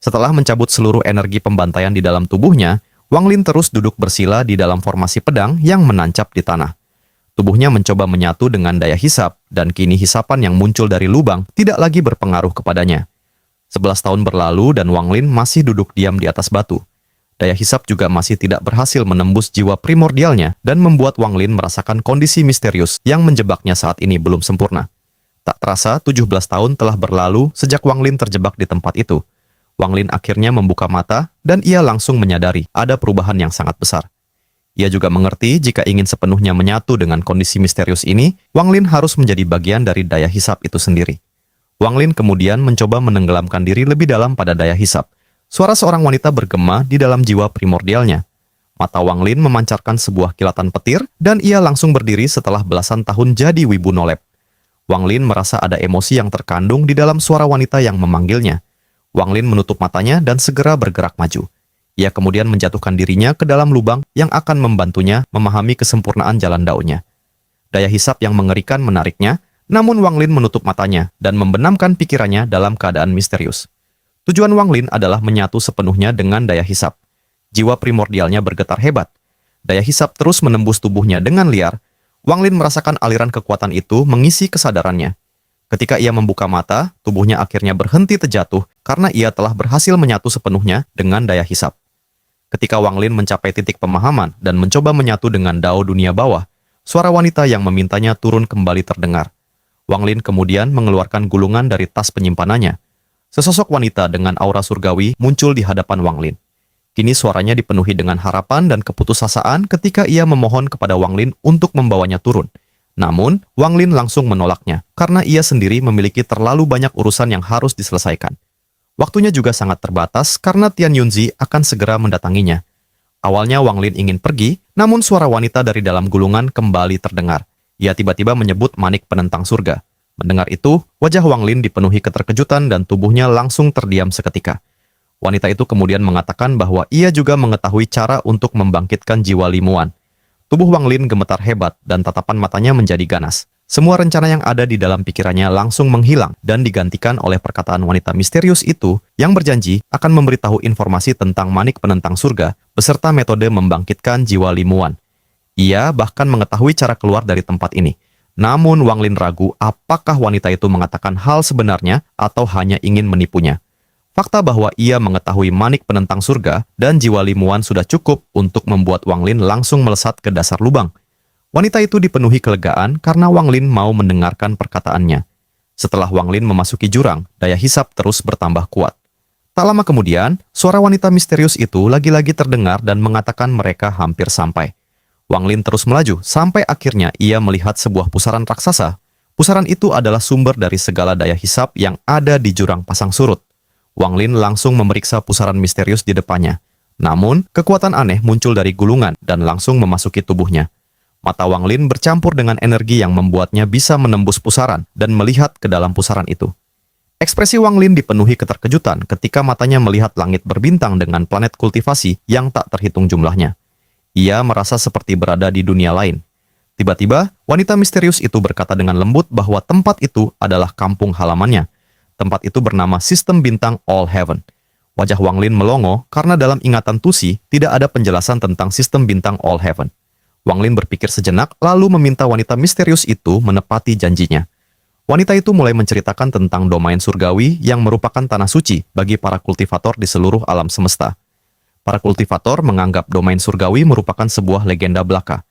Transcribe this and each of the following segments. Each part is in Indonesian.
Setelah mencabut seluruh energi pembantaian di dalam tubuhnya, Wang Lin terus duduk bersila di dalam formasi pedang yang menancap di tanah. Tubuhnya mencoba menyatu dengan daya hisap, dan kini hisapan yang muncul dari lubang tidak lagi berpengaruh kepadanya. 11 tahun berlalu dan Wang Lin masih duduk diam di atas batu. Daya hisap juga masih tidak berhasil menembus jiwa primordialnya dan membuat Wang Lin merasakan kondisi misterius yang menjebaknya saat ini belum sempurna. Tak terasa 17 tahun telah berlalu sejak Wang Lin terjebak di tempat itu. Wang Lin akhirnya membuka mata dan ia langsung menyadari ada perubahan yang sangat besar. Ia juga mengerti jika ingin sepenuhnya menyatu dengan kondisi misterius ini, Wang Lin harus menjadi bagian dari daya hisap itu sendiri. Wang Lin kemudian mencoba menenggelamkan diri lebih dalam pada daya hisap. Suara seorang wanita bergema di dalam jiwa primordialnya. Mata Wang Lin memancarkan sebuah kilatan petir dan ia langsung berdiri setelah belasan tahun jadi wibu nolep. Wang Lin merasa ada emosi yang terkandung di dalam suara wanita yang memanggilnya. Wang Lin menutup matanya dan segera bergerak maju. Ia kemudian menjatuhkan dirinya ke dalam lubang yang akan membantunya memahami kesempurnaan jalan daunnya. Daya hisap yang mengerikan menariknya, namun Wang Lin menutup matanya dan membenamkan pikirannya dalam keadaan misterius. Tujuan Wang Lin adalah menyatu sepenuhnya dengan daya hisap. Jiwa primordialnya bergetar hebat. Daya hisap terus menembus tubuhnya dengan liar. Wang Lin merasakan aliran kekuatan itu mengisi kesadarannya. Ketika ia membuka mata, tubuhnya akhirnya berhenti terjatuh karena ia telah berhasil menyatu sepenuhnya dengan daya hisap. Ketika Wang Lin mencapai titik pemahaman dan mencoba menyatu dengan Dao dunia bawah, suara wanita yang memintanya turun kembali terdengar. Wang Lin kemudian mengeluarkan gulungan dari tas penyimpanannya. Sesosok wanita dengan aura surgawi muncul di hadapan Wang Lin. Kini suaranya dipenuhi dengan harapan dan keputusasaan ketika ia memohon kepada Wang Lin untuk membawanya turun. Namun, Wang Lin langsung menolaknya karena ia sendiri memiliki terlalu banyak urusan yang harus diselesaikan. Waktunya juga sangat terbatas karena Tian Yunzi akan segera mendatanginya. Awalnya Wang Lin ingin pergi, namun suara wanita dari dalam gulungan kembali terdengar. Ia tiba-tiba menyebut manik penentang surga. Mendengar itu, wajah Wang Lin dipenuhi keterkejutan dan tubuhnya langsung terdiam seketika. Wanita itu kemudian mengatakan bahwa ia juga mengetahui cara untuk membangkitkan jiwa Limuan. Tubuh Wang Lin gemetar hebat dan tatapan matanya menjadi ganas. Semua rencana yang ada di dalam pikirannya langsung menghilang dan digantikan oleh perkataan wanita misterius itu yang berjanji akan memberitahu informasi tentang manik penentang surga beserta metode membangkitkan jiwa Limuan. Ia bahkan mengetahui cara keluar dari tempat ini. Namun Wang Lin ragu apakah wanita itu mengatakan hal sebenarnya atau hanya ingin menipunya. Fakta bahwa ia mengetahui manik penentang surga dan jiwa Limuan sudah cukup untuk membuat Wang Lin langsung melesat ke dasar lubang. Wanita itu dipenuhi kelegaan karena Wang Lin mau mendengarkan perkataannya. Setelah Wang Lin memasuki jurang, daya hisap terus bertambah kuat. Tak lama kemudian, suara wanita misterius itu lagi-lagi terdengar dan mengatakan mereka hampir sampai. Wang Lin terus melaju sampai akhirnya ia melihat sebuah pusaran raksasa. Pusaran itu adalah sumber dari segala daya hisap yang ada di jurang pasang surut. Wang Lin langsung memeriksa pusaran misterius di depannya. Namun, kekuatan aneh muncul dari gulungan dan langsung memasuki tubuhnya. Mata Wang Lin bercampur dengan energi yang membuatnya bisa menembus pusaran dan melihat ke dalam pusaran itu. Ekspresi Wang Lin dipenuhi keterkejutan ketika matanya melihat langit berbintang dengan planet kultivasi yang tak terhitung jumlahnya. Ia merasa seperti berada di dunia lain. Tiba-tiba, wanita misterius itu berkata dengan lembut bahwa tempat itu adalah kampung halamannya. Tempat itu bernama Sistem Bintang All Heaven. Wajah Wang Lin melongo karena dalam ingatan Tusi tidak ada penjelasan tentang Sistem Bintang All Heaven. Wang Lin berpikir sejenak lalu meminta wanita misterius itu menepati janjinya. Wanita itu mulai menceritakan tentang domain surgawi yang merupakan tanah suci bagi para kultivator di seluruh alam semesta. Para kultivator menganggap domain surgawi merupakan sebuah legenda belaka.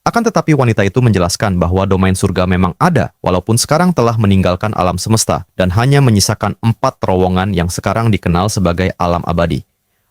Akan tetapi wanita itu menjelaskan bahwa domain surga memang ada, walaupun sekarang telah meninggalkan alam semesta dan hanya menyisakan 4 terowongan yang sekarang dikenal sebagai alam abadi.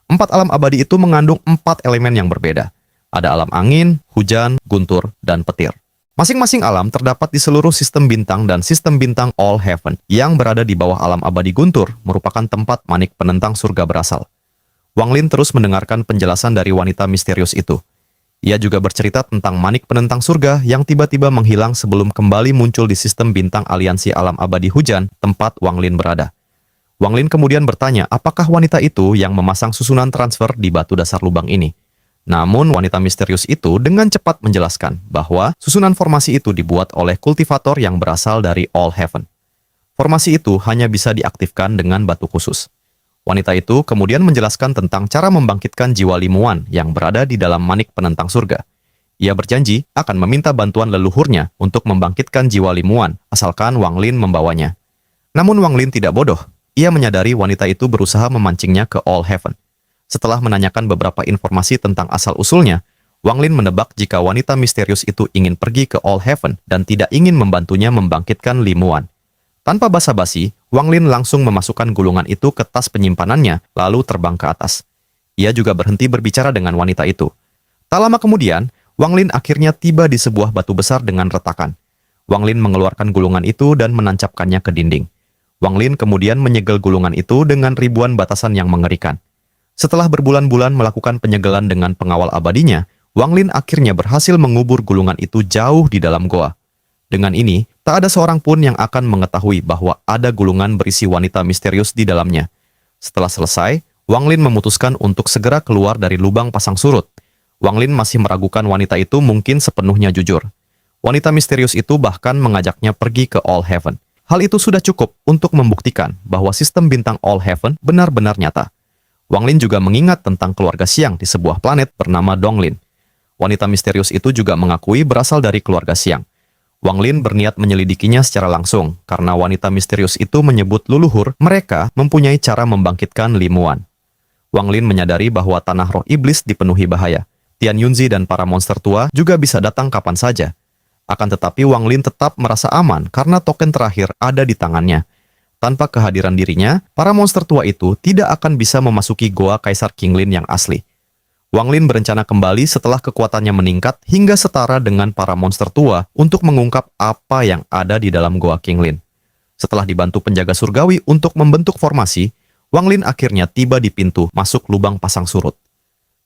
4 alam abadi itu mengandung 4 elemen yang berbeda. Ada alam angin, hujan, guntur, dan petir. Masing-masing alam terdapat di seluruh sistem bintang dan sistem bintang All Heaven yang berada di bawah alam abadi guntur merupakan tempat manik penentang surga berasal. Wang Lin terus mendengarkan penjelasan dari wanita misterius itu. Ia juga bercerita tentang manik penentang surga yang tiba-tiba menghilang sebelum kembali muncul di sistem bintang aliansi alam abadi hujan, tempat Wang Lin berada. Wang Lin kemudian bertanya apakah wanita itu yang memasang susunan transfer di batu dasar lubang ini. Namun wanita misterius itu dengan cepat menjelaskan bahwa susunan formasi itu dibuat oleh kultivator yang berasal dari All Heaven. Formasi itu hanya bisa diaktifkan dengan batu khusus. Wanita itu kemudian menjelaskan tentang cara membangkitkan jiwa Li Muan yang berada di dalam manik penentang surga. Ia berjanji akan meminta bantuan leluhurnya untuk membangkitkan jiwa Li Muan, asalkan Wang Lin membawanya. Namun Wang Lin tidak bodoh. Ia menyadari wanita itu berusaha memancingnya ke All Heaven. Setelah menanyakan beberapa informasi tentang asal-usulnya, Wang Lin menebak jika wanita misterius itu ingin pergi ke All Heaven dan tidak ingin membantunya membangkitkan Li Muan. Tanpa basa-basi, Wang Lin langsung memasukkan gulungan itu ke tas penyimpanannya, lalu terbang ke atas. Ia juga berhenti berbicara dengan wanita itu. Tak lama kemudian, Wang Lin akhirnya tiba di sebuah batu besar dengan retakan. Wang Lin mengeluarkan gulungan itu dan menancapkannya ke dinding. Wang Lin kemudian menyegel gulungan itu dengan ribuan batasan yang mengerikan. Setelah berbulan-bulan melakukan penyegelan dengan pengawal abadinya, Wang Lin akhirnya berhasil mengubur gulungan itu jauh di dalam goa. Dengan ini, tak ada seorang pun yang akan mengetahui bahwa ada gulungan berisi wanita misterius di dalamnya. Setelah selesai, Wang Lin memutuskan untuk segera keluar dari lubang pasang surut. Wang Lin masih meragukan wanita itu mungkin sepenuhnya jujur. Wanita misterius itu bahkan mengajaknya pergi ke All Heaven. Hal itu sudah cukup untuk membuktikan bahwa sistem bintang All Heaven benar-benar nyata. Wang Lin juga mengingat tentang keluarga Siang di sebuah planet bernama Donglin. Wanita misterius itu juga mengakui berasal dari keluarga Siang. Wang Lin berniat menyelidikinya secara langsung, karena wanita misterius itu menyebut leluhur mereka mempunyai cara membangkitkan Li Muan. Wang Lin menyadari bahwa tanah roh iblis dipenuhi bahaya. Tian Yunzi dan para monster tua juga bisa datang kapan saja. Akan tetapi Wang Lin tetap merasa aman karena token terakhir ada di tangannya. Tanpa kehadiran dirinya, para monster tua itu tidak akan bisa memasuki goa Kaisar King Lin yang asli. Wang Lin berencana kembali setelah kekuatannya meningkat hingga setara dengan para monster tua untuk mengungkap apa yang ada di dalam goa King Lin. Setelah dibantu penjaga surgawi untuk membentuk formasi, Wang Lin akhirnya tiba di pintu masuk lubang pasang surut.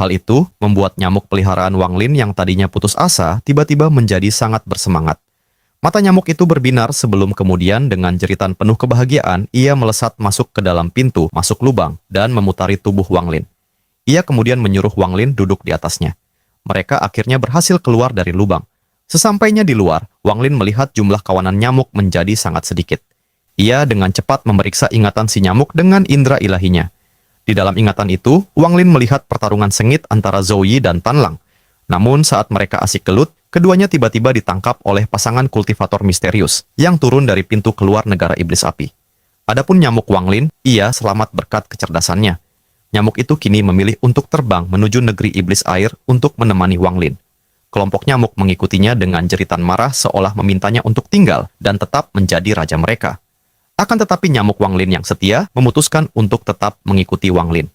Hal itu membuat nyamuk peliharaan Wang Lin yang tadinya putus asa tiba-tiba menjadi sangat bersemangat. Mata nyamuk itu berbinar sebelum kemudian dengan jeritan penuh kebahagiaan ia melesat masuk ke dalam pintu masuk lubang dan memutari tubuh Wang Lin. Ia kemudian menyuruh Wang Lin duduk di atasnya. Mereka akhirnya berhasil keluar dari lubang. Sesampainya di luar, Wang Lin melihat jumlah kawanan nyamuk menjadi sangat sedikit. Ia dengan cepat memeriksa ingatan si nyamuk dengan indera ilahinya. Di dalam ingatan itu, Wang Lin melihat pertarungan sengit antara Zhou Yi dan Tan Lang. Namun saat mereka asik gelut, keduanya tiba-tiba ditangkap oleh pasangan kultivator misterius yang turun dari pintu keluar negara iblis api. Adapun nyamuk Wang Lin, ia selamat berkat kecerdasannya. Nyamuk itu kini memilih untuk terbang menuju negeri iblis air untuk menemani Wang Lin. Kelompok nyamuk mengikutinya dengan jeritan marah seolah memintanya untuk tinggal dan tetap menjadi raja mereka. Akan tetapi nyamuk Wang Lin yang setia memutuskan untuk tetap mengikuti Wang Lin.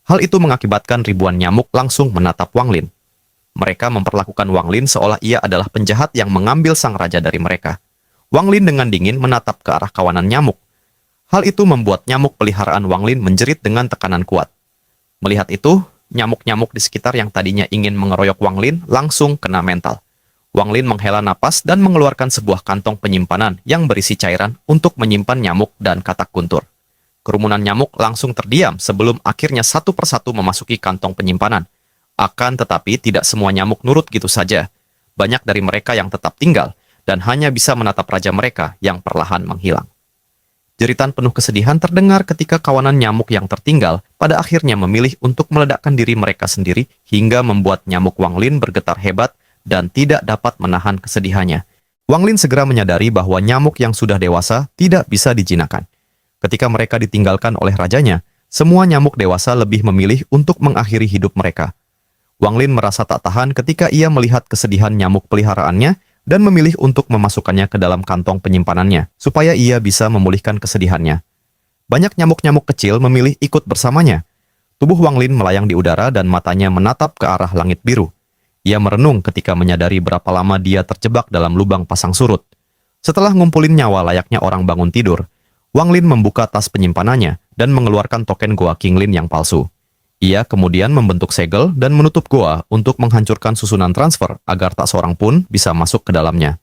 Hal itu mengakibatkan ribuan nyamuk langsung menatap Wang Lin. Mereka memperlakukan Wang Lin seolah ia adalah penjahat yang mengambil sang raja dari mereka. Wang Lin dengan dingin menatap ke arah kawanan nyamuk. Hal itu membuat nyamuk peliharaan Wang Lin menjerit dengan tekanan kuat. Melihat itu, nyamuk-nyamuk di sekitar yang tadinya ingin mengeroyok Wang Lin langsung kena mental. Wang Lin menghela napas dan mengeluarkan sebuah kantong penyimpanan yang berisi cairan untuk menyimpan nyamuk dan katak guntur. Kerumunan nyamuk langsung terdiam sebelum akhirnya satu persatu memasuki kantong penyimpanan. Akan tetapi tidak semua nyamuk nurut gitu saja. Banyak dari mereka yang tetap tinggal dan hanya bisa menatap raja mereka yang perlahan menghilang. Jeritan penuh kesedihan terdengar ketika kawanan nyamuk yang tertinggal pada akhirnya memilih untuk meledakkan diri mereka sendiri hingga membuat nyamuk Wang Lin bergetar hebat dan tidak dapat menahan kesedihannya. Wang Lin segera menyadari bahwa nyamuk yang sudah dewasa tidak bisa dijinakan. Ketika mereka ditinggalkan oleh rajanya, semua nyamuk dewasa lebih memilih untuk mengakhiri hidup mereka. Wang Lin merasa tak tahan ketika ia melihat kesedihan nyamuk peliharaannya dan memilih untuk memasukkannya ke dalam kantong penyimpanannya, supaya ia bisa memulihkan kesedihannya. Banyak nyamuk-nyamuk kecil memilih ikut bersamanya. Tubuh Wang Lin melayang di udara dan matanya menatap ke arah langit biru. Ia merenung ketika menyadari berapa lama dia terjebak dalam lubang pasang surut. Setelah ngumpulin nyawa layaknya orang bangun tidur, Wang Lin membuka tas penyimpanannya dan mengeluarkan token goa King Lin yang palsu. Ia kemudian membentuk segel dan menutup goa untuk menghancurkan susunan transfer agar tak seorang pun bisa masuk ke dalamnya.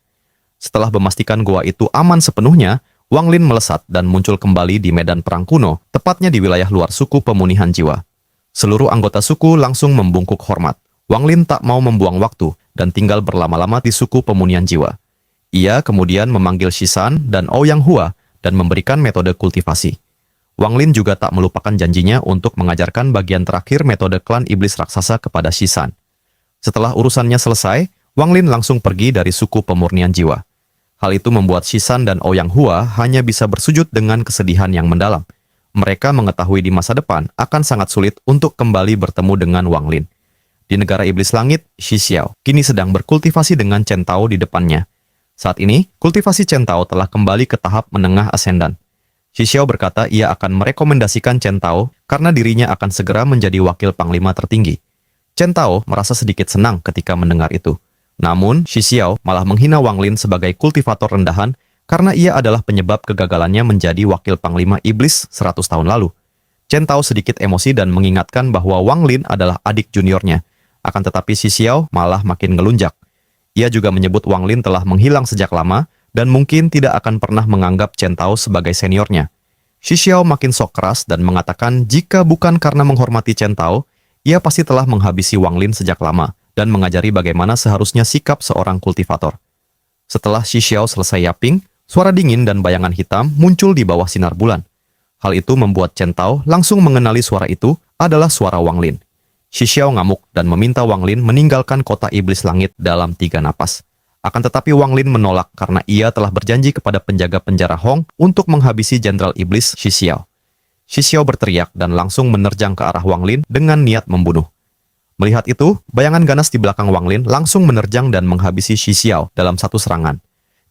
Setelah memastikan goa itu aman sepenuhnya, Wang Lin melesat dan muncul kembali di medan perang kuno, tepatnya di wilayah luar suku pemunihan jiwa. Seluruh anggota suku langsung membungkuk hormat. Wang Lin tak mau membuang waktu dan tinggal berlama-lama di suku pemunihan jiwa. Ia kemudian memanggil Shisan dan Ouyang Hua dan memberikan metode kultivasi. Wang Lin juga tak melupakan janjinya untuk mengajarkan bagian terakhir metode klan iblis raksasa kepada Shisan. Setelah urusannya selesai, Wang Lin langsung pergi dari suku pemurnian jiwa. Hal itu membuat Shisan dan Ouyang Hua hanya bisa bersujud dengan kesedihan yang mendalam. Mereka mengetahui di masa depan akan sangat sulit untuk kembali bertemu dengan Wang Lin. Di negara iblis langit, Shi Xiao kini sedang berkultivasi dengan Chen Tao di depannya. Saat ini, kultivasi Chen Tao telah kembali ke tahap menengah ascendant. Shi Xiao berkata ia akan merekomendasikan Chen Tao karena dirinya akan segera menjadi wakil panglima tertinggi. Chen Tao merasa sedikit senang ketika mendengar itu. Namun, Shi Xiao malah menghina Wang Lin sebagai kultivator rendahan karena ia adalah penyebab kegagalannya menjadi wakil panglima iblis 100 tahun lalu. Chen Tao sedikit emosi dan mengingatkan bahwa Wang Lin adalah adik juniornya. Akan tetapi Shi Xiao malah makin ngelunjak. Ia juga menyebut Wang Lin telah menghilang sejak lama dan mungkin tidak akan pernah menganggap Chen Tao sebagai seniornya. Shi Xiao makin sok keras dan mengatakan jika bukan karena menghormati Chen Tao, ia pasti telah menghabisi Wang Lin sejak lama dan mengajari bagaimana seharusnya sikap seorang kultivator. Setelah Shi Xiao selesai yaping, suara dingin dan bayangan hitam muncul di bawah sinar bulan. Hal itu membuat Chen Tao langsung mengenali suara itu adalah suara Wang Lin. Shi Xiao ngamuk dan meminta Wang Lin meninggalkan kota iblis langit dalam 3 napas. Akan tetapi Wang Lin menolak karena ia telah berjanji kepada penjaga penjara Hong untuk menghabisi Jenderal Iblis Shi Xiao. Shi Xiao berteriak dan langsung menerjang ke arah Wang Lin dengan niat membunuh. Melihat itu, bayangan ganas di belakang Wang Lin langsung menerjang dan menghabisi Shi Xiao dalam satu serangan.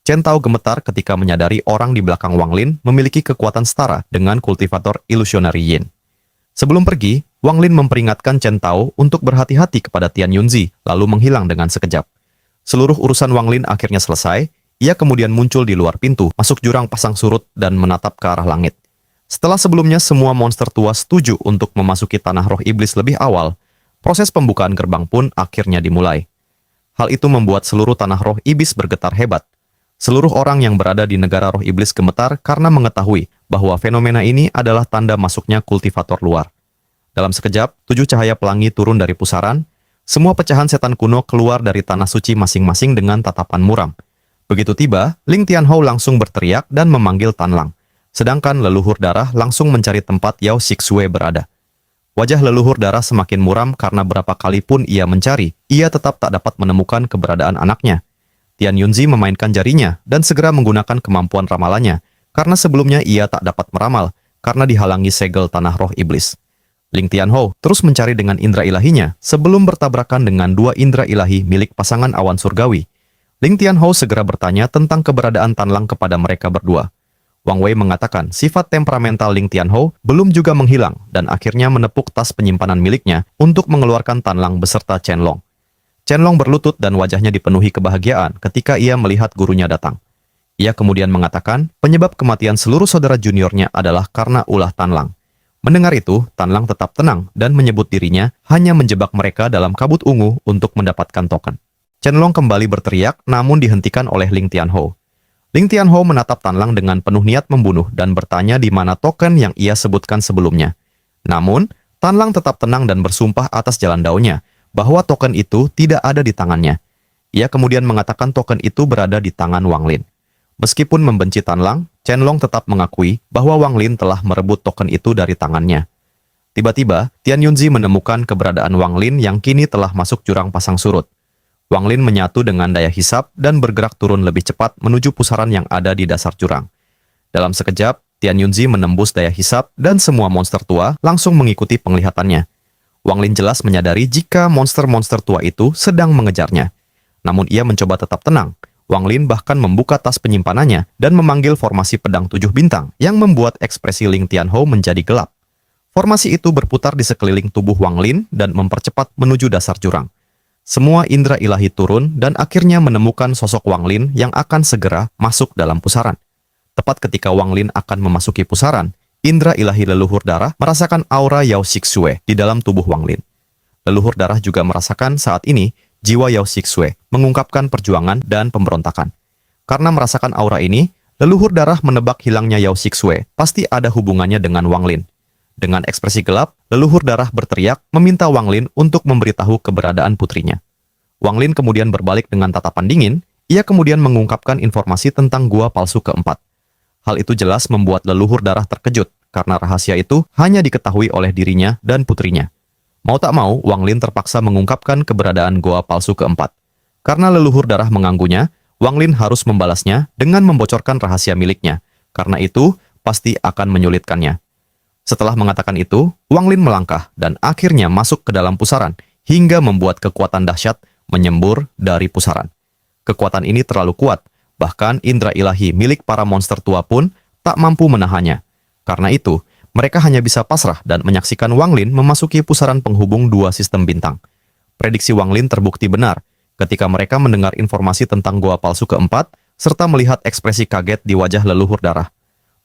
Chen Tao gemetar ketika menyadari orang di belakang Wang Lin memiliki kekuatan setara dengan kultivator ilusionary Yin. Sebelum pergi, Wang Lin memperingatkan Chen Tao untuk berhati-hati kepada Tian Yunzi, lalu menghilang dengan sekejap. Seluruh urusan Wang Lin akhirnya selesai, ia kemudian muncul di luar pintu, masuk jurang pasang surut dan menatap ke arah langit. Setelah sebelumnya semua monster tua setuju untuk memasuki tanah roh iblis lebih awal, proses pembukaan gerbang pun akhirnya dimulai. Hal itu membuat seluruh tanah roh iblis bergetar hebat. Seluruh orang yang berada di negara roh iblis gemetar karena mengetahui bahwa fenomena ini adalah tanda masuknya kultivator luar. Dalam sekejap, 7 cahaya pelangi turun dari pusaran. Semua pecahan setan kuno keluar dari tanah suci masing-masing dengan tatapan muram. Begitu tiba, Ling Tianhou langsung berteriak dan memanggil Tanlang. Sedangkan leluhur darah langsung mencari tempat Yao Xixue berada. Wajah leluhur darah semakin muram karena berapa kali pun ia mencari, ia tetap tak dapat menemukan keberadaan anaknya. Tian Yunzi memainkan jarinya dan segera menggunakan kemampuan ramalannya, karena sebelumnya ia tak dapat meramal karena dihalangi segel tanah roh iblis. Ling Tianhou terus mencari dengan indera ilahinya sebelum bertabrakan dengan 2 indera ilahi milik pasangan awan surgawi. Ling Tianhou segera bertanya tentang keberadaan Tanlang kepada mereka berdua. Wang Wei mengatakan sifat temperamental Ling Tianhou belum juga menghilang dan akhirnya menepuk tas penyimpanan miliknya untuk mengeluarkan Tanlang beserta Chen Long. Chen Long berlutut dan wajahnya dipenuhi kebahagiaan ketika ia melihat gurunya datang. Ia kemudian mengatakan penyebab kematian seluruh saudara juniornya adalah karena ulah Tanlang. Mendengar itu, Tanlang tetap tenang dan menyebut dirinya hanya menjebak mereka dalam kabut ungu untuk mendapatkan token. Chen Long kembali berteriak namun dihentikan oleh Ling Tianhou. Ling Tianhou menatap Tanlang dengan penuh niat membunuh dan bertanya di mana token yang ia sebutkan sebelumnya. Namun, Tanlang tetap tenang dan bersumpah atas jalan daunnya bahwa token itu tidak ada di tangannya. Ia kemudian mengatakan token itu berada di tangan Wang Lin. Meskipun membenci Tanlang, Chen Long tetap mengakui bahwa Wang Lin telah merebut token itu dari tangannya. Tiba-tiba, Tian Yunzi menemukan keberadaan Wang Lin yang kini telah masuk jurang pasang surut. Wang Lin menyatu dengan daya hisap dan bergerak turun lebih cepat menuju pusaran yang ada di dasar jurang. Dalam sekejap, Tian Yunzi menembus daya hisap dan semua monster tua langsung mengikuti penglihatannya. Wang Lin jelas menyadari jika monster-monster tua itu sedang mengejarnya. Namun ia mencoba tetap tenang. Wang Lin bahkan membuka tas penyimpanannya dan memanggil formasi pedang 7 bintang yang membuat ekspresi Ling Tianhou menjadi gelap. Formasi itu berputar di sekeliling tubuh Wang Lin dan mempercepat menuju dasar jurang. Semua indera ilahi turun dan akhirnya menemukan sosok Wang Lin yang akan segera masuk dalam pusaran. Tepat ketika Wang Lin akan memasuki pusaran, indera ilahi leluhur darah merasakan aura Yao Xixue di dalam tubuh Wang Lin. Leluhur darah juga merasakan saat ini jiwa Yao Xixue mengungkapkan perjuangan dan pemberontakan. Karena merasakan aura ini, leluhur darah menebak hilangnya Yao Xixue pasti ada hubungannya dengan Wang Lin. Dengan ekspresi gelap, leluhur darah berteriak meminta Wang Lin untuk memberitahu keberadaan putrinya. Wang Lin kemudian berbalik dengan tatapan dingin, ia kemudian mengungkapkan informasi tentang gua palsu keempat. Hal itu jelas membuat leluhur darah terkejut, karena rahasia itu hanya diketahui oleh dirinya dan putrinya. Mau tak mau, Wang Lin terpaksa mengungkapkan keberadaan goa palsu keempat. Karena leluhur darah mengganggunya, Wang Lin harus membalasnya dengan membocorkan rahasia miliknya. Karena itu, pasti akan menyulitkannya. Setelah mengatakan itu, Wang Lin melangkah dan akhirnya masuk ke dalam pusaran hingga membuat kekuatan dahsyat menyembur dari pusaran. Kekuatan ini terlalu kuat, bahkan indera ilahi milik para monster tua pun tak mampu menahannya. Karena itu, mereka hanya bisa pasrah dan menyaksikan Wang Lin memasuki pusaran penghubung dua sistem bintang. Prediksi Wang Lin terbukti benar ketika mereka mendengar informasi tentang goa palsu keempat serta melihat ekspresi kaget di wajah leluhur darah.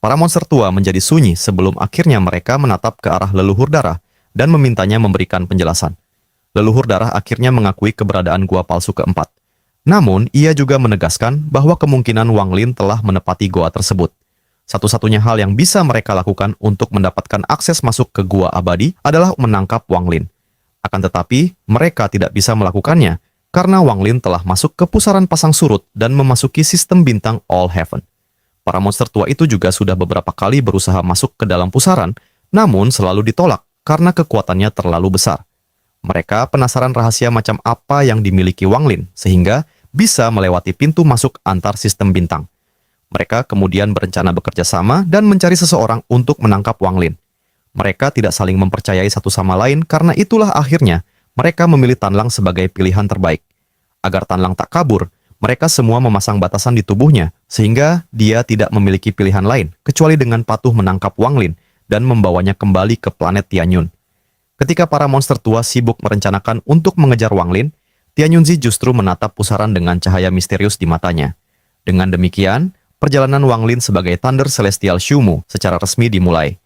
Para monster tua menjadi sunyi sebelum akhirnya mereka menatap ke arah leluhur darah dan memintanya memberikan penjelasan. Leluhur darah akhirnya mengakui keberadaan goa palsu keempat. Namun, ia juga menegaskan bahwa kemungkinan Wang Lin telah menepati goa tersebut. Satu-satunya hal yang bisa mereka lakukan untuk mendapatkan akses masuk ke gua abadi adalah menangkap Wang Lin. Akan tetapi, mereka tidak bisa melakukannya karena Wang Lin telah masuk ke pusaran pasang surut dan memasuki sistem bintang All Heaven. Para monster tua itu juga sudah beberapa kali berusaha masuk ke dalam pusaran, namun selalu ditolak karena kekuatannya terlalu besar. Mereka penasaran rahasia macam apa yang dimiliki Wang Lin, sehingga bisa melewati pintu masuk antar sistem bintang. Mereka kemudian berencana bekerja sama dan mencari seseorang untuk menangkap Wang Lin. Mereka tidak saling mempercayai satu sama lain karena itulah akhirnya mereka memilih Tan Lang sebagai pilihan terbaik. Agar Tan Lang tak kabur, mereka semua memasang batasan di tubuhnya, sehingga dia tidak memiliki pilihan lain, kecuali dengan patuh menangkap Wang Lin dan membawanya kembali ke planet Tianyun. Ketika para monster tua sibuk merencanakan untuk mengejar Wang Lin, Tianyunzi justru menatap pusaran dengan cahaya misterius di matanya. Dengan demikian, perjalanan Wang Lin sebagai Thunder Celestial Shumu secara resmi dimulai.